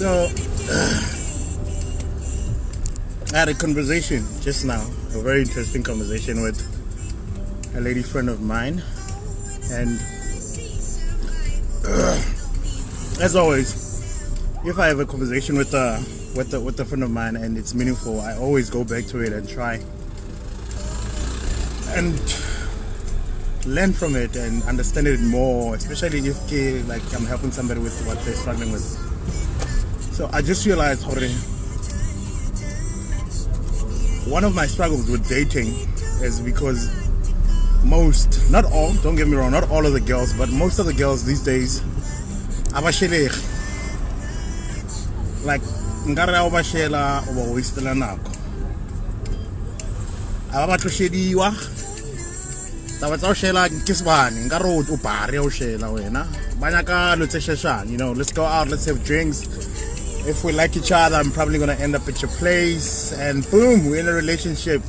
So, I had a conversation just now, a very interesting conversation with a lady friend of mine, and as always, if I have a conversation with a friend of mine and it's meaningful, I always go back to it and try and learn from it and understand it more, especially if like I'm helping somebody with what they're struggling with. So I just realized, one of my struggles with dating is because not all, don't get me wrong, not all of the girls, but most of the girls these days, abashele, like ngare abashela oba wastela nako. Ababatloshediwa taba tsa o shela ke sebane ngare o pare o shela wena banyaka lo tsesheshana, let's go out, let's have drinks. If we like each other, I'm probably gonna end up at your place, and boom, we're in a relationship.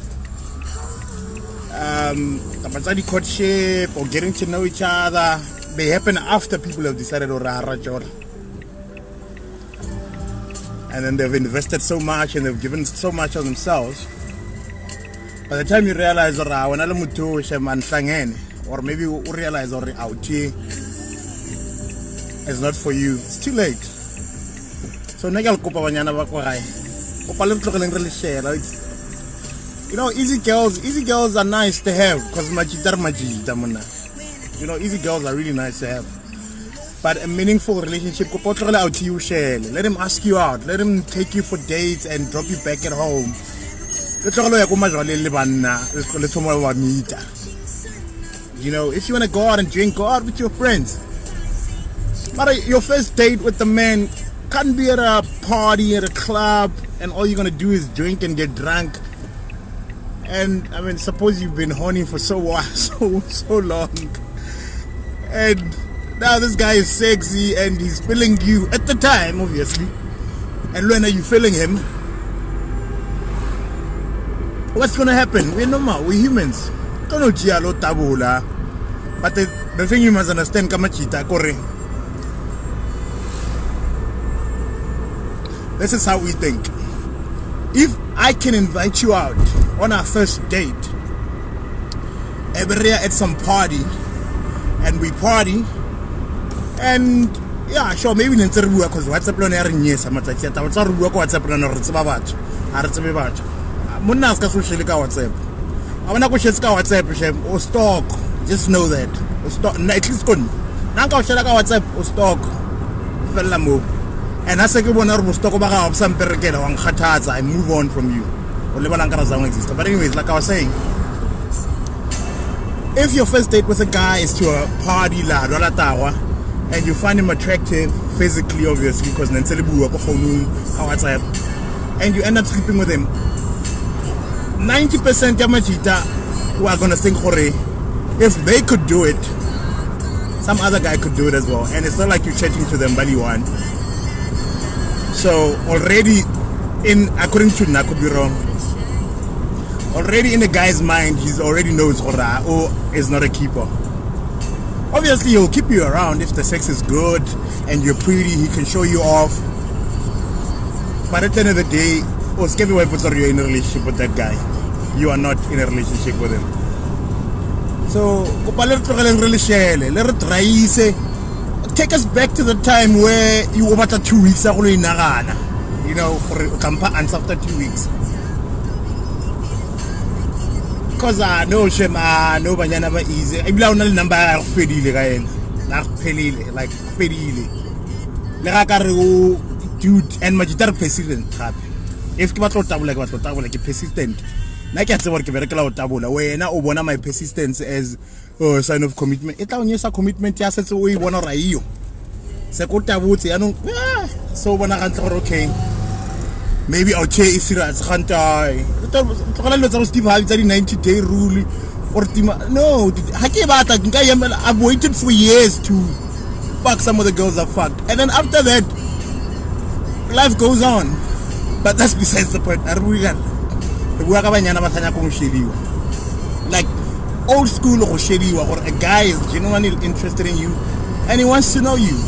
The courtship or getting to know each other, they happen after people have decided to rara jora, and then they've invested so much and they've given so much of themselves. By the time you realize, or maybe you realize, it's not for you, it's too late. So easy girls are nice to have, because easy girls are really nice to have. But a meaningful relationship, let him ask you out, let him take you for dates and drop you back at home. If you want to go out and drink, go out with your friends. But your first date with the man can't be at a party, at a club, and all you're gonna do is drink and get drunk. And I mean, suppose you've been horny for so long, and now this guy is sexy and he's feeling you at the time, obviously. And when are you feeling him? What's gonna happen? We're normal, we're humans. But the thing you must understand, Kamachita, Kore. This is how we think. If I can invite you out on our first date, at some party, and we party, and yeah, sure, maybe because WhatsApp WhatsApp or stock. Just know that. At least stock. And as I move on from you. But anyways, like I was saying, if your first date with a guy is to a party and you find him attractive physically, obviously, because and you end up sleeping with him, 90% who are gonna think, if they could do it, some other guy could do it as well. And it's not like you're chatting to them, but you want. So already according to I could be wrong, already in the guy's mind, he already knows is not a keeper. Obviously, he'll keep you around if the sex is good and you're pretty, he can show you off. But at the end of the day, you're in a relationship with that guy. You are not in a relationship with him. So, take us back to the time where you over 2 weeks ago, after 2 weeks. Because I know Shema, no banyana ba easy. I believe only number fedile gael. Na pelile, like fedile. Le ga ka re o dude and magitar persistent gape. If ke batlo tabola ke persistent. Na ke a tseba ke berekela o tabola. Wena o bona my persistence as a sign of commitment. E tla o nyesa commitment ya setse o e bona ra iyo. Se ko tabotse ya no so bona ga ntse gore okay. Maybe I'll change serious kantai. Tlo Steve Harvey the 90-day rule or no, I've waited for years to fuck some of the girls I fucked. And then after that life goes on. But that's besides the point. Like old school or a guy is genuinely interested in you and he wants to know you.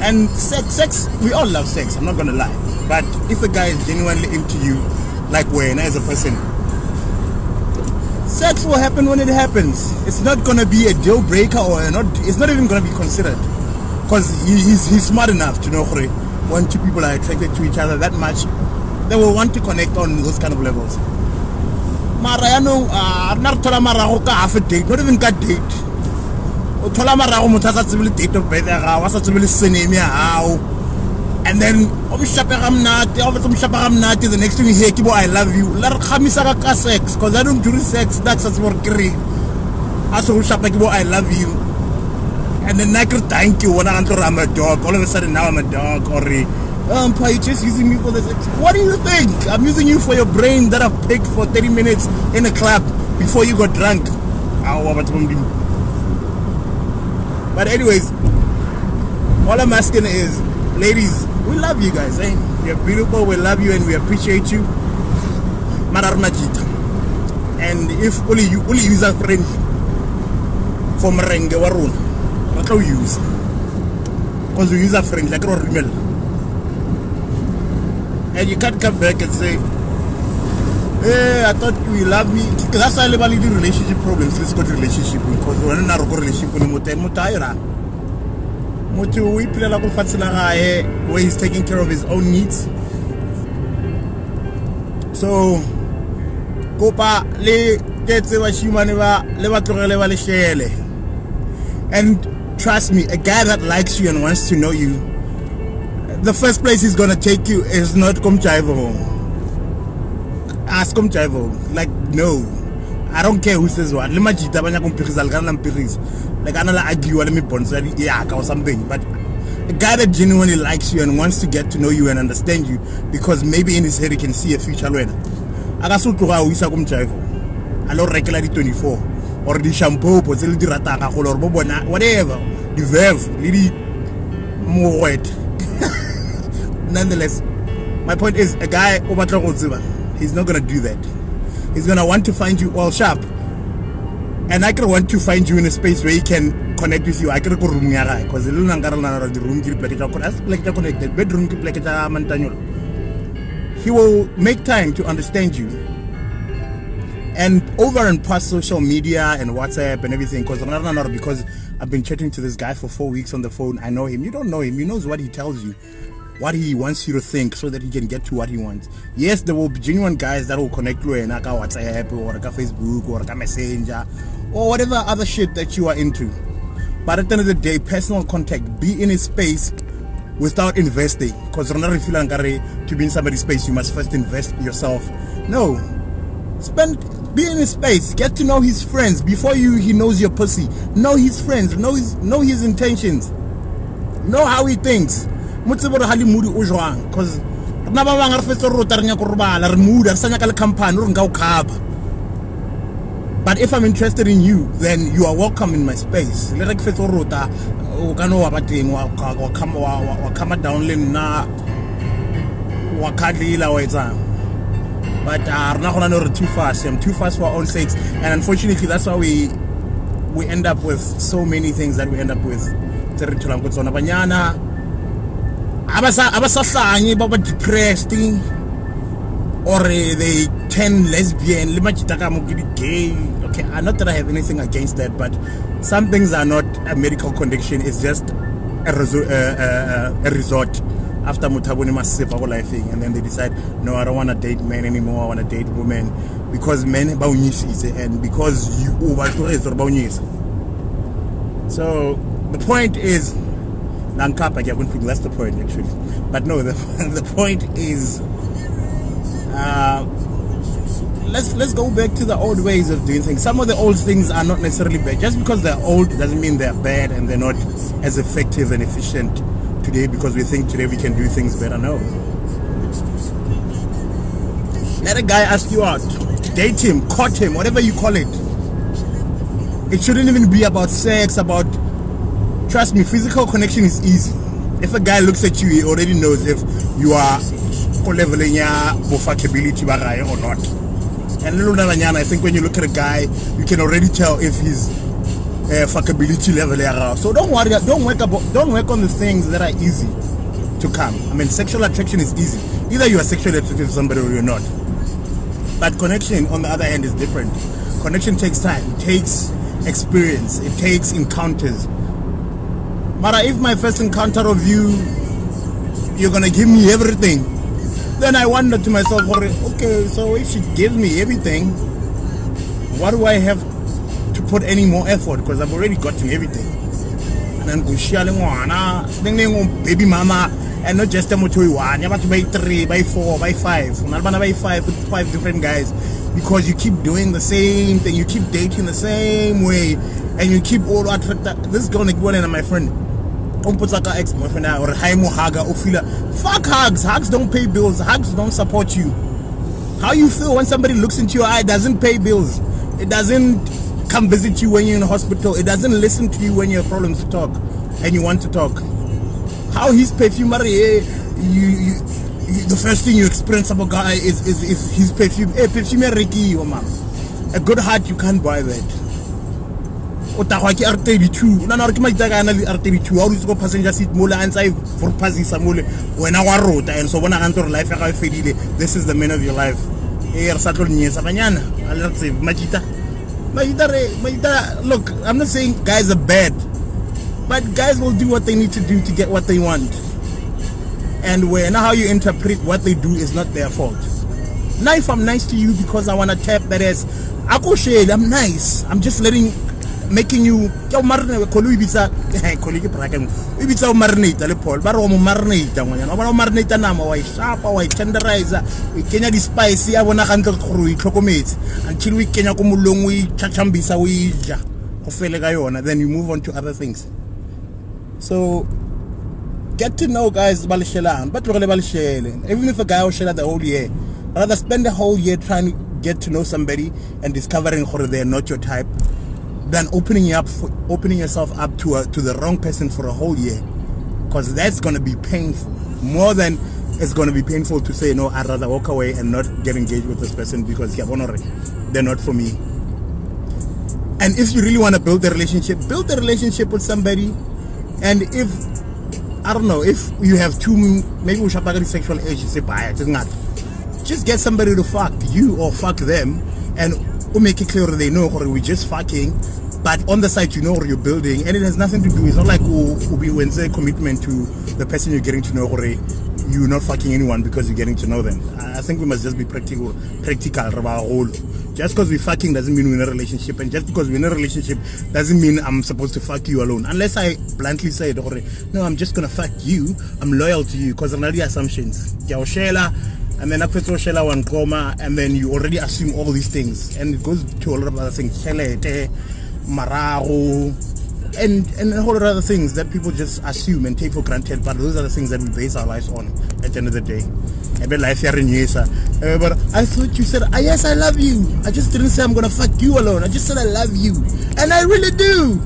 And sex, we all love sex, I'm not gonna lie. But if a guy is genuinely into you, like when as a person, sex will happen when it happens. It's not gonna be a deal breaker or not. It's not even gonna be considered, because he's smart enough to know when two people are attracted to each other that much, they will want to connect on those kind of levels. Mara ya no not thola marago ka half a date, not even ka date. O thola marago motho sa tsebile date of birth ya gago, sa tsebile surname ya hao. And then the next thing you hear kibo I love you. La re khamisa ka sex, because I don't do sex, that's more great. Aso shapa kibo I love you. And then I could thank you when I'm a dog. All of a sudden now I'm a dog, or you're just using me for this. What do you think? I'm using you for your brain that I've picked for 30 minutes in a club before you got drunk. But anyways, all I'm asking is, ladies, we love you guys, eh? You're beautiful, we love you and we appreciate you. Marar Majita. And if only use a friend for Marenge Warun, what do we use? Because we use a friend like Rimel. And you can't come back and say, hey, I thought you love me. That's why I never do relationship problems. Let's go to relationship, because we're not a relationship where he's taking care of his own needs. So and trust me, a guy that likes you and wants to know you, the first place he's gonna take you is not Komchaivo. Ask Komchaivo. Like, no, I don't care who says what. Like another argue or something. But a guy that genuinely likes you and wants to get to know you and understand you, because maybe in his head he can see a future later. I got so to go with Komchaivo. I don't regularly 24 or the shampoo, or the rataka or whatever. The verve, lady more wet. Nonetheless, my point is, a guy he's not gonna do that. He's gonna want to find you all sharp. And I can want to find you in a space where he can connect with you. I can go room because the room connected bedroom. He will make time to understand you. And over and past social media and WhatsApp and everything, because I've been chatting to this guy for 4 weeks on the phone. I know him. You don't know him. He knows what he tells you, what he wants you to think, so that he can get to what he wants. Yes, there will be genuine guys that will connect you in WhatsApp or Facebook or Messenger or whatever other shit that you are into. But at the end of the day, personal contact, be in his space without investing. Because to be in somebody's space, you must first invest yourself. No. Be in his space, get to know his friends before he knows your pussy. Know his friends, know his intentions, know how he thinks. Because but if I'm interested in you, then you are welcome in my space. But I'm not gonna too fast. I'm too fast for our own sakes, and unfortunately, that's why we end up with so many things that we end up with. Abasa depressed, or they turn lesbian, gay. Okay, not that I have anything against that, but some things are not a medical condition. It's just a resort. After Mutabuni must save our life thing, and then they decide, no, I don't want to date men anymore, I want to date women, because men and because you over. So the point is, that's the point actually. But no, the point is, let's go back to the old ways of doing things. Some of the old things are not necessarily bad. Just because they're old doesn't mean they're bad and they're not as effective and efficient today, because we think today we can do things better. No. Let a guy ask you out, date him, court him, whatever you call it. It shouldn't even be about sex, trust me, physical connection is easy. If a guy looks at you, he already knows if you are leveling your fuckability or not. And I think when you look at a guy, you can already tell if he's fuckability level. So don't worry, don't work on the things that are easy to come. I mean, sexual attraction is easy. Either you are sexually attracted to somebody or you're not. But connection, on the other hand, is different. Connection takes time, it takes experience, it takes encounters. Mara, if my first encounter of you, you're gonna give me everything, then I wonder to myself, okay, so if she gives me everything, why do I have to put any more effort? Because I've already gotten everything. And then baby mama, and not just a motor one, you have to buy 3, buy 4, buy 5. Not buy 5 with 5 different guys, because you keep doing the same thing, you keep dating the same way, and you keep all attracted. This is gonna go in, my friend. Ex-boyfriend or haga or feel fuck hugs. Hugs don't pay bills. Hugs don't support you. How you feel when somebody looks into your eye, doesn't pay bills, it doesn't come visit you when you're in the hospital, it doesn't listen to you when you have problems to talk and you want to talk. How his perfume, the first thing you experience about a guy is his perfume. Hey, perfume a good heart, you can't buy that. R32 na re ke maitaka ana le R32 a go passenger seat mo la antsa for pasisa mo le wena wa rota and so bona ga ntse re life ya ga fedile. This is the man of your life. Re sa tlo nyesa banyana a le tse majita. Look, I'm not saying guys are bad, but guys will do what they need to do to get what they want, and when how you interpret what they do is not their fault. Now if I'm nice to you because I want to tap that ass, I'm nice, I'm just making you marinate le Paul ba re mo marinate ngwana ba marinate nama wa shapa wa tenderizer we kenya di spice ya bona ga ntse go itlhokometse until we kenya ko molong we chachambisa we ja go fele ka yona, then you move on to other things. So get to know guys ba leshelang ba tlogele ba leshele. Even if a guy will share the whole year, rather spend the whole year trying to get to know somebody and discovering how they're not your type than opening yourself up to the wrong person for a whole year, because that's going to be painful more than it's going to be painful to say no. I'd rather walk away and not get engaged with this person because they're not for me. And if you really want to build a relationship with somebody. And if I don't know, if you have maybe we should sexual age, just get somebody to fuck you or fuck them, and we'll make it clear they know we're just fucking, but on the side you know what you're building, and it has nothing to do, it's not like when say commitment to the person you're getting to know, or you're not fucking anyone because you're getting to know them. I think we must just be practical about all. Just because we're fucking doesn't mean we're in a relationship, and just because we're in a relationship doesn't mean I'm supposed to fuck you alone, unless I bluntly say no, I'm just gonna fuck you, I'm loyal to you, because there are already assumptions. And then after Shela one coma, and then you already assume all these things, and it goes to a lot of other things, marago, and a whole lot of other things that people just assume and take for granted. But those are the things that we base our lives on at the end of the day. But I thought you said, yes, I love you. I just didn't say I'm gonna fuck you alone. I just said I love you, and I really do.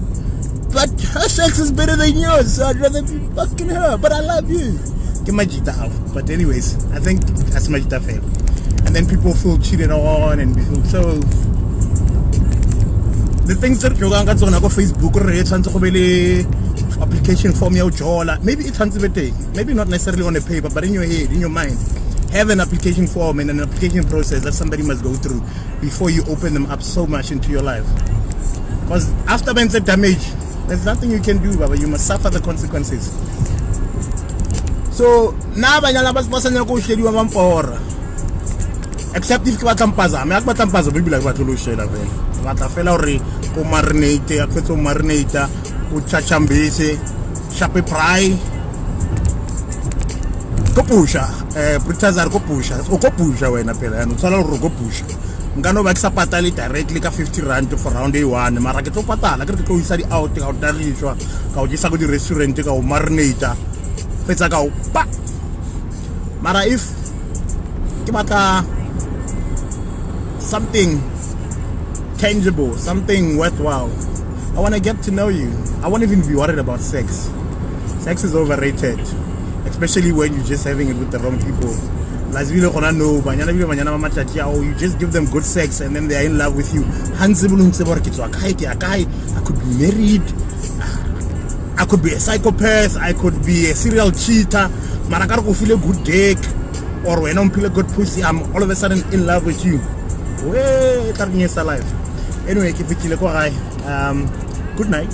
But her sex is better than yours, so I'd rather be fucking her. But I love you. But anyways, I think that's Majita fail. And then people feel cheated on, and we feel so. The things that you're going to go Facebook or application form, maybe it's maybe not necessarily on the paper, but in your head, in your mind, have an application form and an application process that somebody must go through before you open them up so much into your life. Because after being damage, there's nothing you can do, but you must suffer the consequences. So now banyana ba sena go shediwa mampora, except if ba tlampaza me ba tlampaza be like ba tlo shela vele ba tla fela hore go marinate ya fetso marinate go chachambese shape fry go pusha printers go pusha o go pusha wena phela no tsala hore go pusha ngano ba tsa patale directly ka 50 rand for round A1 mara ke tlo patala ke tlo isa di out ka o darishwa ka o jisa go di restaurant ka o marinate. Mara if something tangible, something worthwhile, I want to get to know you. I won't even be worried about sex. Sex is overrated, especially when you're just having it with the wrong people. no, you just give them good sex and then they are in love with you. I could be married, I could be a psychopath, I could be a serial cheater, but I gotta feel a good dick, or when I feel a good pussy, I'm all of a sudden in love with you. Way, life. Anyway, keep it good night.